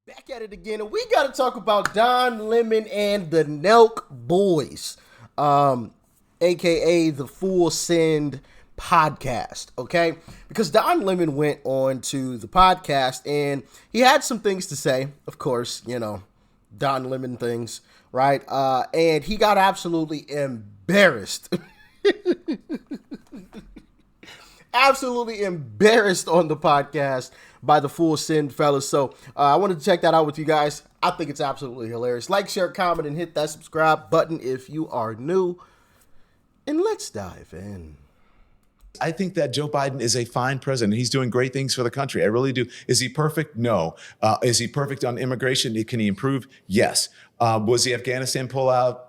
Back at it again, and we got to talk about Don Lemon and the Nelk Boys, aka the Full Send podcast, okay? Because Don Lemon went on to the podcast and he had some things to say, of course, Don Lemon things, right? And he got absolutely embarrassed. Absolutely embarrassed on the podcast by the Full Send fellas. So I wanted to check that out with you guys. I think it's absolutely hilarious. Like, share, comment, and hit that subscribe button if you are new. And let's dive in. I think that Joe Biden is a fine president. He's doing great things for the country. I really do. Is he perfect? No. Is he perfect on immigration? Can he improve? Yes. Was the Afghanistan pullout,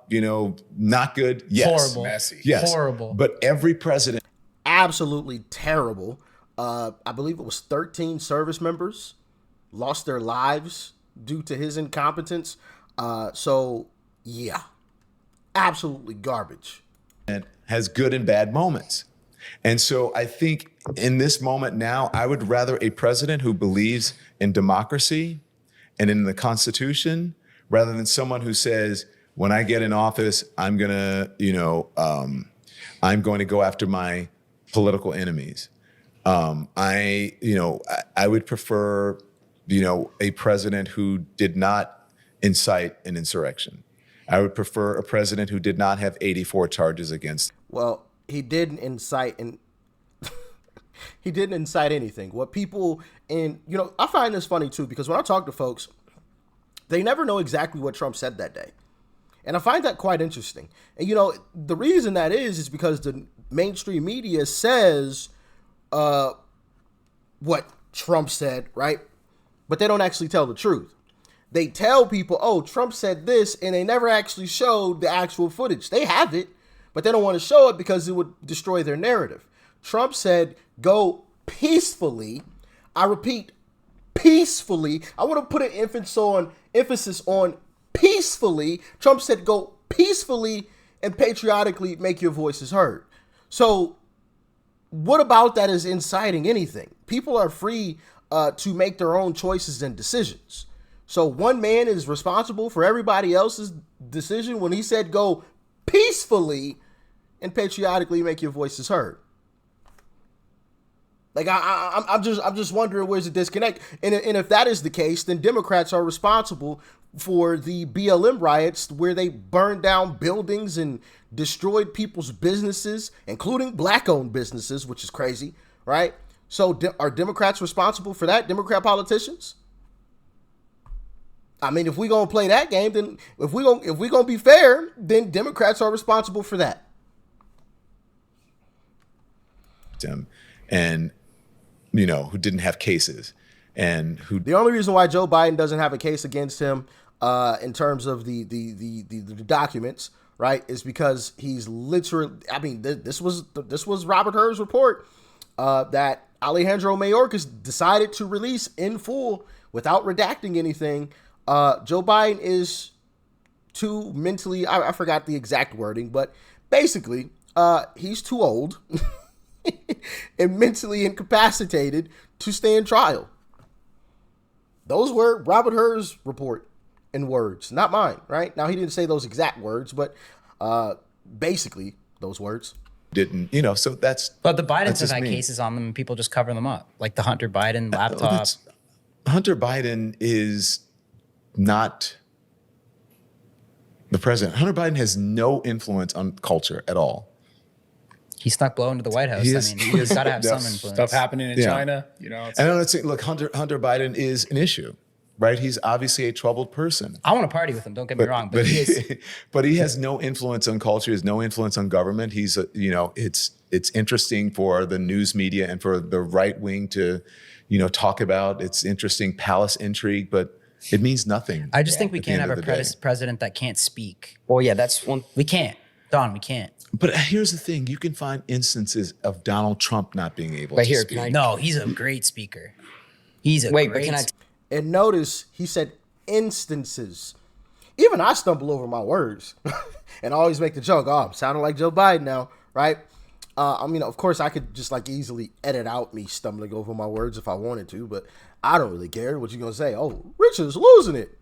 not good? Yes. Horrible. Messy. Yes. Horrible. But every president. Absolutely terrible. I believe it was 13 service members lost their lives due to his incompetence. So, yeah, absolutely garbage. Has good and bad moments. And so I think in this moment now, I would rather a president who believes in democracy and in the Constitution rather than someone who says, when I get in office, I'm going to go after my political enemies. I would prefer, a president who did not incite an insurrection. I would prefer a president who did not have 84 charges against. Well, he didn't incite he didn't incite anything. What people, and I find this funny too, because when I talk to folks, they never know exactly what Trump said that day. And I find that quite interesting. And the reason that is because the mainstream media says what Trump said, right? But they don't actually tell the truth. They tell people, oh, Trump said this, and they never actually showed the actual footage. They have it, but they don't want to show it because it would destroy their narrative. Trump said, go peacefully. I repeat, peacefully. I want to put an emphasis on peacefully. Trump said, go peacefully and patriotically make your voices heard. So what about that is inciting anything? People are free to make their own choices and decisions. So one man is responsible for everybody else's decision when he said go peacefully and patriotically make your voices heard. Like I'm just wondering where's the disconnect. And if that is the case, then Democrats are responsible for the BLM riots where they burned down buildings and destroyed people's businesses, including black-owned businesses, which is crazy, right? So are Democrats responsible for that? Democrat politicians? I mean, if we gonna play that game, then if we gonna be fair, then Democrats are responsible for that. And who didn't have cases, and who the only reason why Joe Biden doesn't have a case against him in terms of the documents, right, is because he's literally. I mean, this was Robert Hur's report that Alejandro Mayorkas decided to release in full without redacting anything. Joe Biden is too mentally, I forgot the exact wording, but basically, he's too old and mentally incapacitated to stand trial. Those were Robert Hur's report in words, not mine, right? Now, he didn't say those exact words, but basically those words. Didn't, so that's... But the Bidens have had cases on them and people just cover them up. Like the Hunter Biden laptop. Hunter Biden is not the president. Hunter Biden has no influence on culture at all. He snuck blow into the White House. He's got to have some influence. Stuff happening in China. And let's say, look, Hunter Biden is an issue, right? He's obviously a troubled person. I want to party with him. Don't get me wrong, but he has no influence on culture. He has no influence on government. He's, it's interesting for the news media and for the right wing to, talk about. It's interesting palace intrigue, but it means nothing. I just think we can't have a president that can't speak. Well, yeah, that's one. We can't. Don, we can't. But here's the thing. You can find instances of Donald Trump not being able to speak. No, he's a great speaker. He's a Wait, great but can I... And notice he said instances. Even I stumble over my words and I always make the joke, oh, I'm sounding like Joe Biden now, right? I mean, of course, I could just like easily edit out me stumbling over my words if I wanted to, but I don't really care. What you gonna say? Oh, Richard's losing it.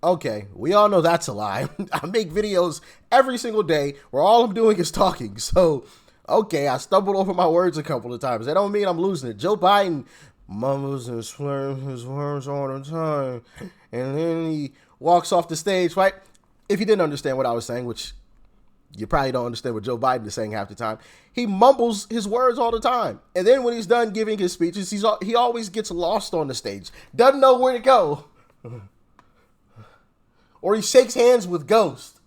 Okay, we all know that's a lie. I make videos every single day where all I'm doing is talking. So, okay, I stumbled over my words a couple of times. That don't mean I'm losing it. Joe Biden mumbles and slurs his words all the time, and then he walks off the stage, right? If you didn't understand what I was saying, which you probably don't understand what Joe Biden is saying half the time, he mumbles his words all the time. And then when he's done giving his speeches, he always gets lost on the stage. Doesn't know where to go. Or he shakes hands with Ghost.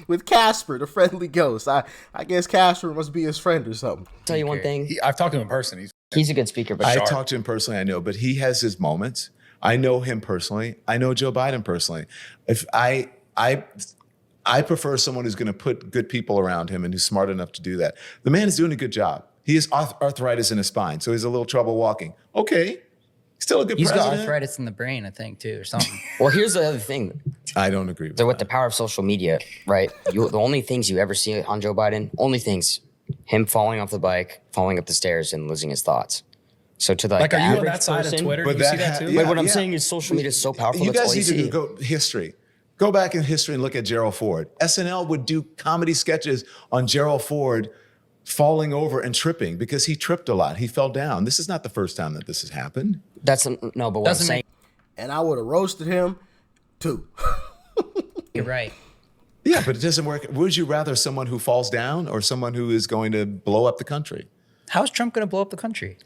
With Casper, the friendly ghost. I guess Casper must be his friend or something. Tell you one thing. I've talked to him in person. He's a good speaker, but I talked to him personally, I know, but he has his moments. I know him personally. I know Joe Biden personally. If I prefer someone who's going to put good people around him and who's smart enough to do that. The man is doing a good job. He has arthritis in his spine, so he has a little trouble walking. Okay. Still a good He's president. got arthritis in the brain, I think, too, or something. well, here's the other thing. I don't agree with So with that. the power of social media, right? The only things you ever see on Joe Biden, only things, him falling off the bike, falling up the stairs, and losing his thoughts. So to the, Like, the are you on average that side person, of Twitter? But You see that too? yeah, But what I'm yeah. saying is social media is so powerful. You That's guys all need you to see. go history. Go back in history and look at Gerald Ford. SNL would do comedy sketches on Gerald Ford falling over and tripping because he tripped a lot. He fell down. This is not the first time that this has happened. That's no, but what I'm Doesn't saying. And I would have roasted him too. You're right. Yeah, but it doesn't work. Would you rather someone who falls down or someone who is going to blow up the country? How's Trump going to blow up the country?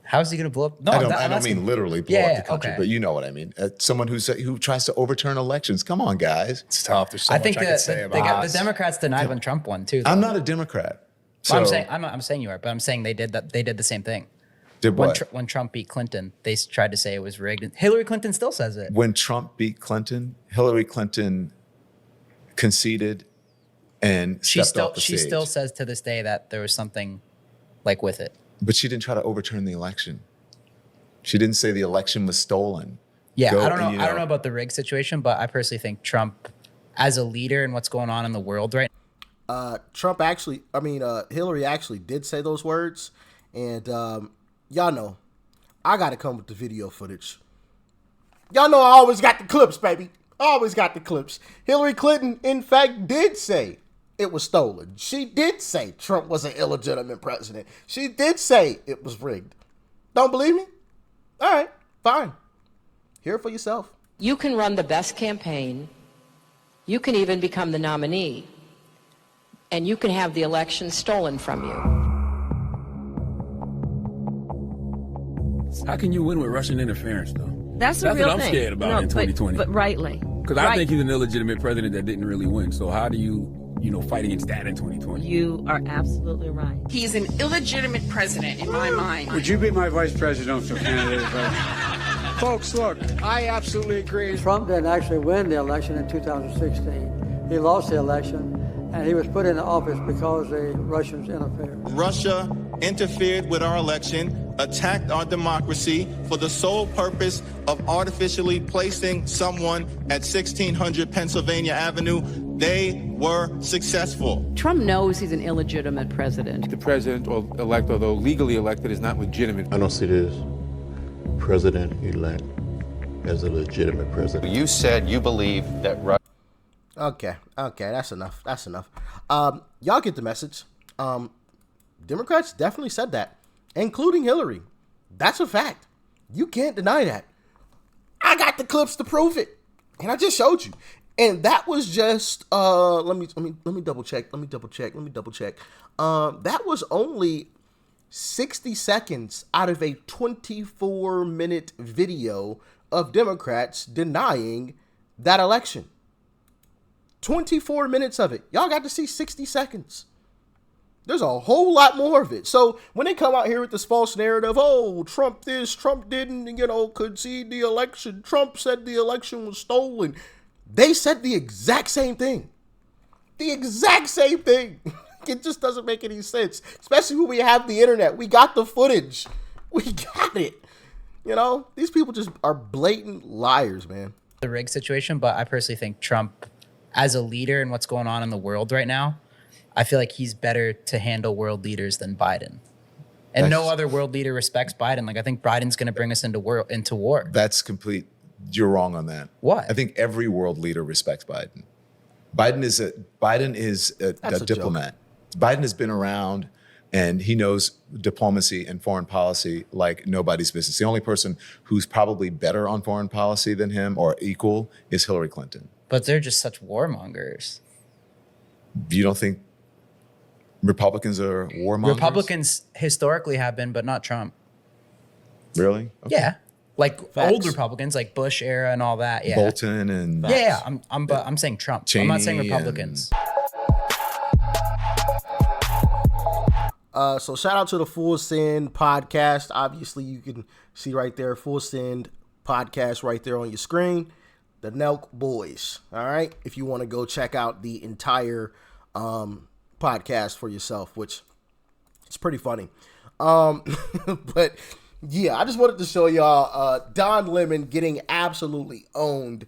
How is he going to blow up? No, I I'm don't asking- mean literally blow Yeah, up the country, okay. but you know what I mean. Someone who tries to overturn elections. Come on, guys. It's tough. There's so I much think I could say about the this. Democrats denied when Trump won too. I'm not a Democrat. So Well, I'm saying you are, but I'm saying they did that. They did the same thing. did When, what? when Trump beat Clinton, they tried to say it was rigged. Hillary Clinton still says it. When Trump beat Clinton, Hillary Clinton conceded and stepped off the She stage. still says to this day that there was something like with it. But she didn't try to overturn the election. She didn't say the election was stolen. Yeah, Go- I don't know. you I don't know about the rig situation, but I personally think Trump, as a leader and what's going on in the world right Hillary actually did say those words, and y'all know, I gotta come with the video footage. Y'all know I always got the clips, baby. Always got the clips. Hillary Clinton, in fact, did say it was stolen. She did say Trump was an illegitimate president. She did say it was rigged. Don't believe me? All right, fine. Hear it for yourself. You can run the best campaign. You can even become the nominee. And you can have the election stolen from you. How can you win with Russian interference, though? That's a That's real what I'm thing. scared about No, in 2020. But rightly. Because I think he's an illegitimate president that didn't really win. So how do you fight against that in 2020? You are absolutely right. He's an illegitimate president in my mind. Would you be my vice presidential candidate? Folks, look, I absolutely agree. Trump didn't actually win the election in 2016. He lost the election, and he was put into office because the Russians interfered. Russia interfered with our election, attacked our democracy for the sole purpose of artificially placing someone at 1600 Pennsylvania Avenue. They were successful. Trump knows he's an illegitimate president. The president or elect, although legally elected, is not legitimate. I don't see this president-elect as a legitimate president. You said you believe that Russia. Okay, that's enough. Y'all get the message. Democrats definitely said that, including Hillary. That's a fact. You can't deny that. I got the clips to prove it, and I just showed you. And that was just let me double check. That was only 60 seconds out of a 24-minute video of Democrats denying that election. 24 minutes of it. Y'all got to see 60 seconds. There's a whole lot more of it. So when they come out here with this false narrative, oh, Trump this, Trump didn't, concede the election. Trump said the election was stolen. They said the exact same thing. The exact same thing. It just doesn't make any sense. Especially when we have the internet. We got the footage. We got it. These people just are blatant liars, man. the rig situation, but I personally think Trump, as a leader and what's going on in the world right now, I feel like he's better to handle world leaders than Biden. And no other world leader respects Biden. Like, I think Biden's going to bring us into war. That's complete. You're wrong on that. What? I think every world leader respects Biden. Biden is a diplomat. Biden has been around and he knows diplomacy and foreign policy like nobody's business. The only person who's probably better on foreign policy than him or equal is Hillary Clinton. But they're just such warmongers. You don't think Republicans are warmongers? Republicans historically have been, but not Trump. Really? Okay. Yeah. Like old Republicans, like Bush era and all that. Yeah. Bolton and I'm saying Trump. Cheney, I'm not saying Republicans. So shout out to the Full Send podcast. Obviously, you can see right there, Full Send podcast right there on your screen. The Nelk Boys. All right. If you want to go check out the entire podcast for yourself, which it's pretty funny. But yeah, I just wanted to show y'all Don Lemon getting absolutely owned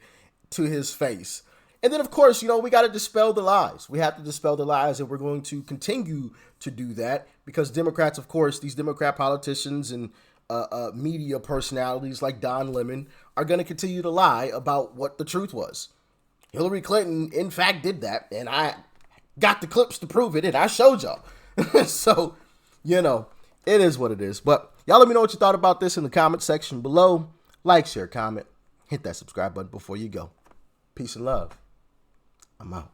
to his face. And then, of course, you know, we got to dispel the lies. We have to dispel the lies, and we're going to continue to do that because Democrats, of course, these Democrat politicians and media personalities like Don Lemon are going to continue to lie about what the truth was. Hillary Clinton, in fact, did that, and I got the clips to prove it, and I showed y'all. So, you know, it is what it is. But y'all let me know what you thought about this in the comment section below. Like, share, comment, hit that subscribe button before you go. Peace and love. I'm out.